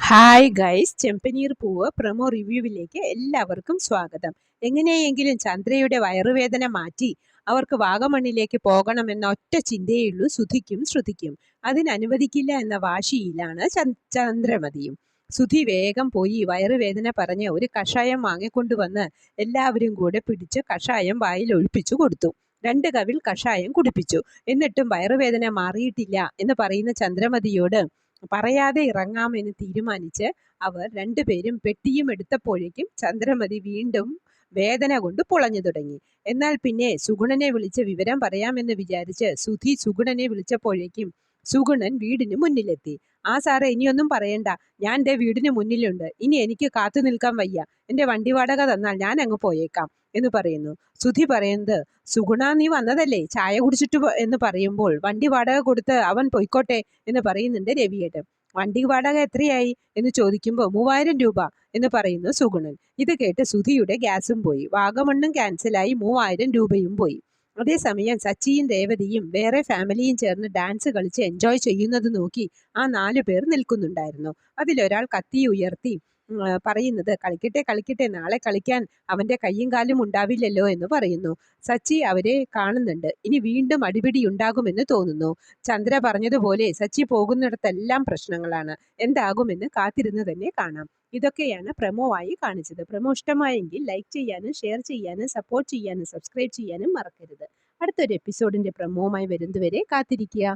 Hi guys, ചെമ്പനീർ പൂവ് promo റിവ്യൂവിലേക്ക് എല്ലാവർക്കും സ്വാഗതം. എങ്ങനെയെങ്കിലും ചന്ദ്രയുടെ വയറുവേദന മാറ്റി അവർക്ക് വാഗമണ്ണിലേക്ക് പോകണമെന്ന ഒറ്റ ചിന്തയുള്ളൂ സുധിക്കും ശ്രുതിക്കും. അതിനനുവദിക്കില്ല എന്ന വാശിയിലാണ് ചന്ദ്രമതിയും. സുധി വേഗം പോയി വയറുവേദന പറഞ്ഞ് ഒരു കഷായം വാങ്ങിക്കൊണ്ടുവന്ന് എല്ലാവരും കൂടെ പിടിച്ച് കഷായം വായിൽ ഒഴിപ്പിച്ചു കൊടുത്തു. 2 കവിൾ കഷായം കുടിപ്പിച്ചു. എന്നിട്ടും വയറുവേദന മാറിയിട്ടില്ല എന്ന് പറയുന്ന ചന്ദ്രമതിയോട് പറയാതെ ഇറങ്ങാമെന്ന് തീരുമാനിച്ച് അവർ രണ്ടുപേരും പെട്ടിയും എടുത്തപ്പോഴേക്കും ചന്ദ്രമതി വീണ്ടും വേദന കൊണ്ട് പുളഞ്ഞു തുടങ്ങി. എന്നാൽ പിന്നെ സുഗുണനെ വിളിച്ച് വിവരം പറയാമെന്ന് വിചാരിച്ച് സുധി സുഗുണനെ വിളിച്ചപ്പോഴേക്കും സുഗുണൻ വീടിന് മുന്നിലെത്തി. ആ സാറേ, ഇനിയൊന്നും പറയണ്ട, ഞാൻ എൻ്റെ വീടിന് മുന്നിലുണ്ട്. ഇനി എനിക്ക് കാത്തു നിൽക്കാൻ വയ്യ. എൻ്റെ വണ്ടി വാടക തന്നാൽ ഞാൻ അങ്ങ് പോയേക്കാം എന്ന് പറയുന്നു. സുധി പറയുന്നത്, സുഗുണ നീ വന്നതല്ലേ, ചായ കുടിച്ചിട്ട് എന്ന് പറയുമ്പോൾ വണ്ടി വാടക കൊടുത്ത് അവൻ പൊയ്ക്കോട്ടെ എന്ന് പറയുന്നുണ്ട് രവിയേട്ടൻ. വണ്ടി വാടക എത്രയായി എന്ന് ചോദിക്കുമ്പോൾ 3000 രൂപ എന്ന് പറയുന്നു സുഗുണൻ. ഇത് കേട്ട് സുധിയുടെ ഗ്യാസും പോയി, വാഗമണ്ണും ക്യാൻസലായി, 3000 രൂപയും പോയി. അതേസമയം സച്ചിയും രേവതിയും വേറെ ഫാമിലിയും ചേർന്ന് ഡാൻസ് കളിച്ച് എൻജോയ് ചെയ്യുന്നത് നോക്കി ആ 4 പേർ നിൽക്കുന്നുണ്ടായിരുന്നു. അതിലൊരാൾ കത്തി ഉയർത്തി പറയുന്നത്, കളിക്കട്ടെ കളിക്കട്ടെ, നാളെ കളിക്കാൻ അവൻ്റെ കയ്യും കാലും ഉണ്ടാവില്ലല്ലോ എന്ന് പറയുന്നു. സച്ചി അവരെ കാണുന്നുണ്ട്. ഇനി വീണ്ടും അടിപിടി ഉണ്ടാകുമെന്ന് തോന്നുന്നു. ചന്ദ്ര പറഞ്ഞതുപോലെ സച്ചി പോകുന്നിടത്തെല്ലാം പ്രശ്നങ്ങളാണ്. എന്താകുമെന്ന് കാത്തിരുന്ന് തന്നെ കാണാം. ഇതൊക്കെയാണ് പ്രമോ ആയി കാണിച്ചത്. പ്രമോ ഇഷ്ടമായെങ്കിൽ ലൈക്ക് ചെയ്യാനും ഷെയർ ചെയ്യാനും സപ്പോർട്ട് ചെയ്യാനും സബ്സ്ക്രൈബ് ചെയ്യാനും മറക്കരുത്. അടുത്തൊരു എപ്പിസോഡിന്റെ പ്രമോവുമായി വരുന്നതുവരെ കാത്തിരിക്കുക.